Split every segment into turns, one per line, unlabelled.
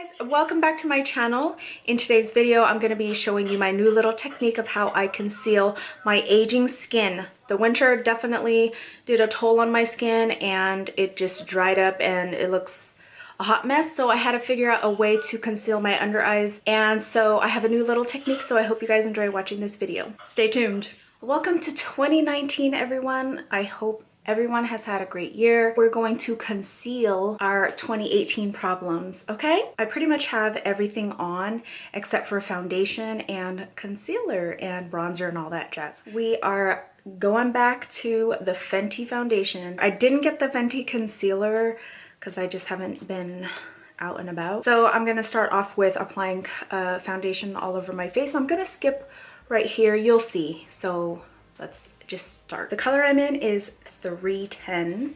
Guys, welcome back to my channel. In today's video, I'm going to be showing you my new little technique of how I conceal my aging skin. The winter definitely did a toll on my skin and it just dried up and it looks a hot mess. So I had to figure out a way to conceal my under eyes. And so I have a new little technique. So I hope you guys enjoy watching this video. Stay tuned. Welcome to 2019, everyone. I hope everyone has had a great year. We're going to conceal our 2018 problems, okay? I pretty much have everything on except for foundation and concealer and bronzer and all that jazz. We are going back to the Fenty foundation. I didn't get the Fenty concealer because I just haven't been out and about. So I'm gonna start off with applying foundation all over my face. I'm gonna skip right here, you'll see. So let's just start. The color I'm in is 310.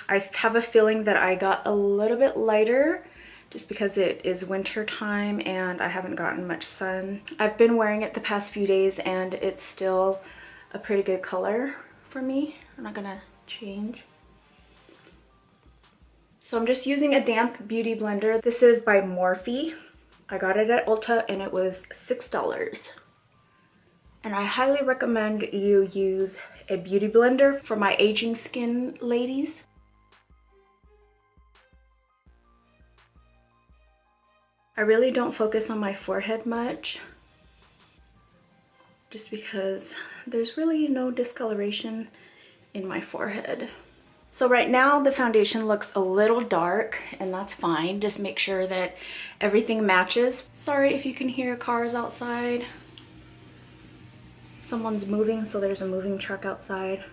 I have a feeling that I got a little bit lighter just because it is winter time and I haven't gotten much sun. I've been wearing it the past few days and it's still a pretty good color for me. I'm not gonna change. So I'm just using a damp beauty blender. This is by Morphe. I got it at Ulta and it was $6. And I highly recommend you use a beauty blender for my aging skin ladies. I really don't focus on my forehead much just because there's really no discoloration in my forehead. So right now the foundation looks a little dark and that's fine. Just make sure that everything matches. Sorry if you can hear cars outside. Someone's moving, so there's a moving truck outside.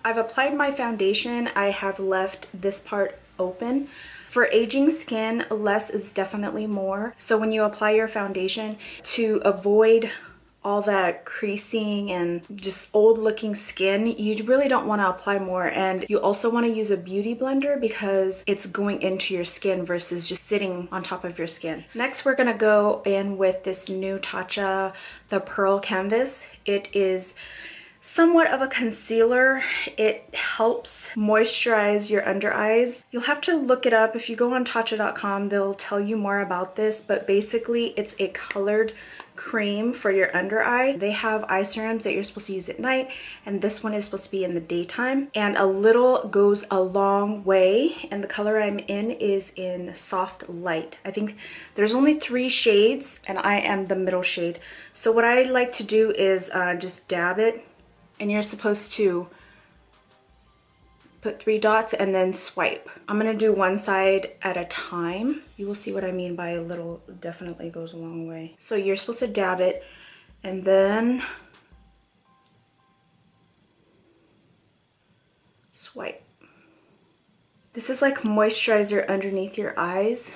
I've applied my foundation. I have left this part open. For aging skin, less is definitely more. So when you apply your foundation, to avoid all that creasing and just old looking skin, you really don't want to apply more. And you also want to use a beauty blender because it's going into your skin versus just sitting on top of your skin. Next, we're going to go in with this new Tatcha, the Pearl Canvas. It is somewhat of a concealer. It helps moisturize your under eyes. You'll have to look it up. If you go on Tatcha.com, they'll tell you more about this, but basically it's a colored cream for your under eye. They have eye serums that you're supposed to use at night, and this one is supposed to be in the daytime. And a little goes a long way, and the color I'm in is in Soft Light. I think there's only 3 shades, and I am the middle shade. So what I like to do is just dab it, and you're supposed to put 3 dots and then swipe. I'm gonna do one side at a time. You will see what I mean by a little definitely goes a long way. So you're supposed to dab it and then swipe. This is like moisturizer underneath your eyes.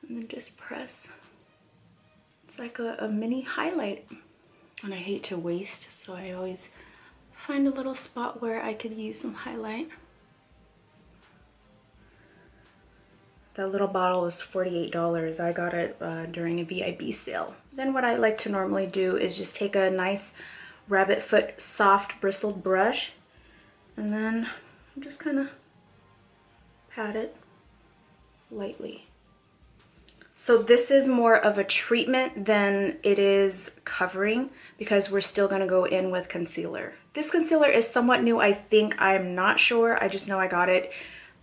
And then just press. It's like a mini highlight. And I hate to waste, so I always find a little spot where I could use some highlight. That little bottle is $48. I got it during a VIB sale. Then what I like to normally do is just take a nice rabbit foot soft bristled brush and then just kind of pat it lightly. So this is more of a treatment than it is covering because we're still gonna go in with concealer. This concealer is somewhat new, I think. I'm not sure. I just know I got it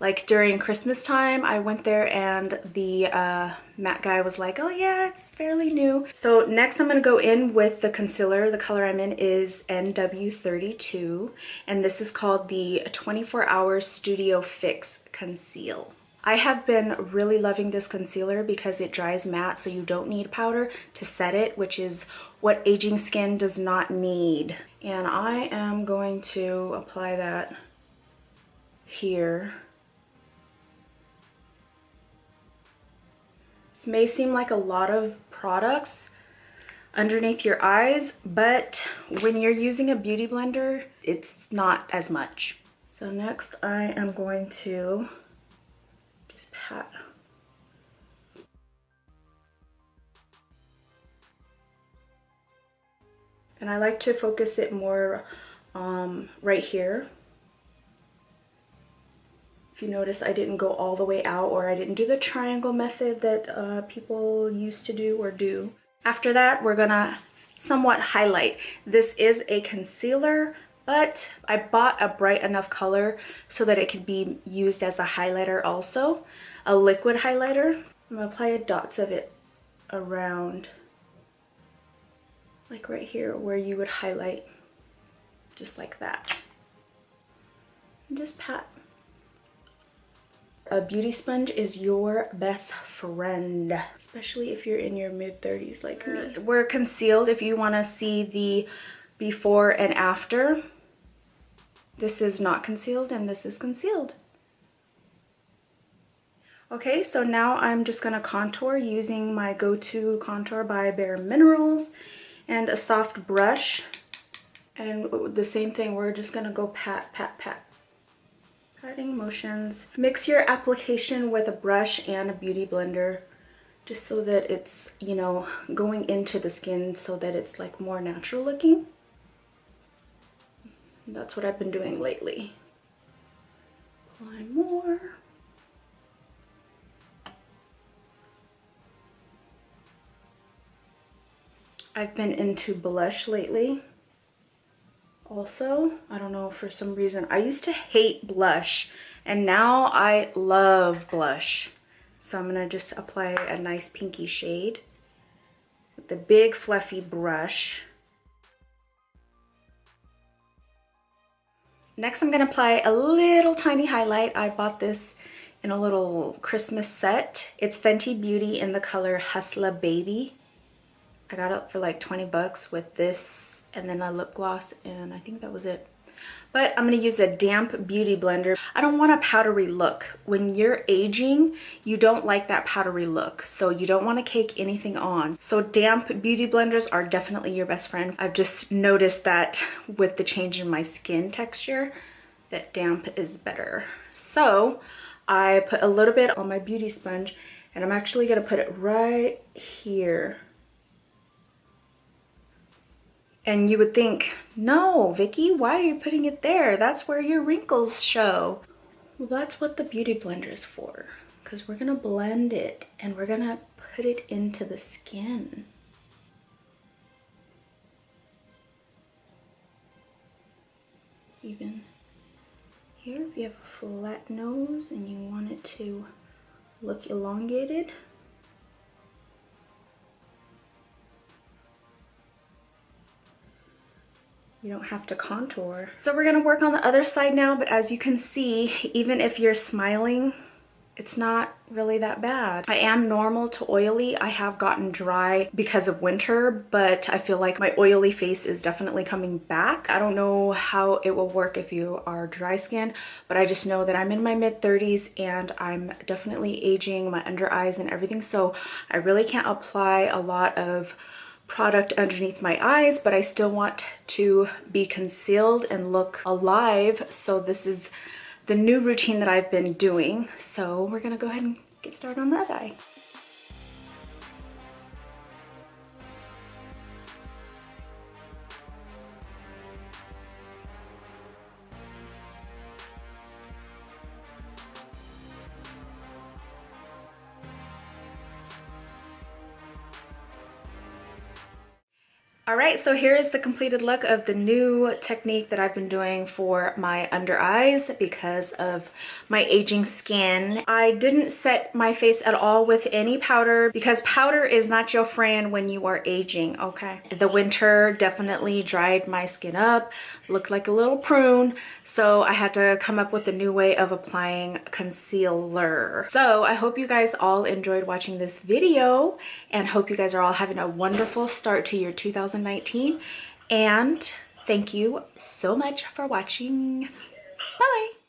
like during Christmas time. I went there and the matte guy was like, oh yeah, it's fairly new. So next I'm gonna go in with the concealer. The color I'm in is NW32, and this is called the 24 Hour Studio Fix Conceal. I have been really loving this concealer because it dries matte, so you don't need powder to set it, which is what aging skin does not need. And I am going to apply that here. This may seem like a lot of products underneath your eyes, but when you're using a beauty blender, it's not as much. So next I am going to pat. And I like to focus it more right here. If you notice, I didn't go all the way out, or I didn't do the triangle method that people used to do or do. After that, we're gonna somewhat highlight. This is a concealer, but I bought a bright enough color so that it could be used as a highlighter also, a liquid highlighter. I'm gonna apply dots of it around, like right here where you would highlight, just like that. And just pat. A beauty sponge is your best friend, especially if you're in your mid-30s like me. We're concealed. If you want to see the before and after, this is not concealed and this is concealed. Okay, so now I'm just going to contour using my go-to contour by Bare Minerals and a soft brush. And the same thing, we're just going to go pat, pat, pat. Patting motions. Mix your application with a brush and a beauty blender just so that it's, you know, going into the skin so that it's like more natural looking. That's what I've been doing lately. Apply more. I've been into blush lately. Also, I don't know, for some reason, I used to hate blush and now I love blush. So I'm gonna just apply a nice pinky shade with the big fluffy brush. Next, I'm gonna apply a little tiny highlight. I bought this in a little Christmas set. It's Fenty Beauty in the color Hustler Baby. I got it for like 20 bucks with this and then a lip gloss, and I think that was it. But I'm gonna use a damp beauty blender. I don't want a powdery look. When you're aging, you don't like that powdery look, so you don't want to cake anything on. So damp beauty blenders are definitely your best friend. I've just noticed that with the change in my skin texture, that damp is better. So I put a little bit on my beauty sponge, and I'm actually gonna put it right here. And you would think, no, Vicky, why are you putting it there? That's where your wrinkles show. Well, that's what the beauty blender is for, because we're gonna blend it and we're gonna put it into the skin. Even here, if you have a flat nose and you want it to look elongated, you don't have to contour. So we're gonna work on the other side now, but as you can see, even if you're smiling, it's not really that bad. I am normal to oily. I have gotten dry because of winter, but I feel like my oily face is definitely coming back. I don't know how it will work if you are dry skin, but I just know that I'm in my mid-30s and I'm definitely aging, my under eyes and everything, so I really can't apply a lot of product underneath my eyes, but I still want to be concealed and look alive. So this is the new routine that I've been doing. So we're gonna go ahead and get started on the other eye. All right, so here is the completed look of the new technique that I've been doing for my under eyes because of my aging skin. I didn't set my face at all with any powder because powder is not your friend when you are aging, okay? The winter definitely dried my skin up, looked like a little prune, so I had to come up with a new way of applying concealer. So I hope you guys all enjoyed watching this video and hope you guys are all having a wonderful start to your 2019, and thank you so much for watching. Bye.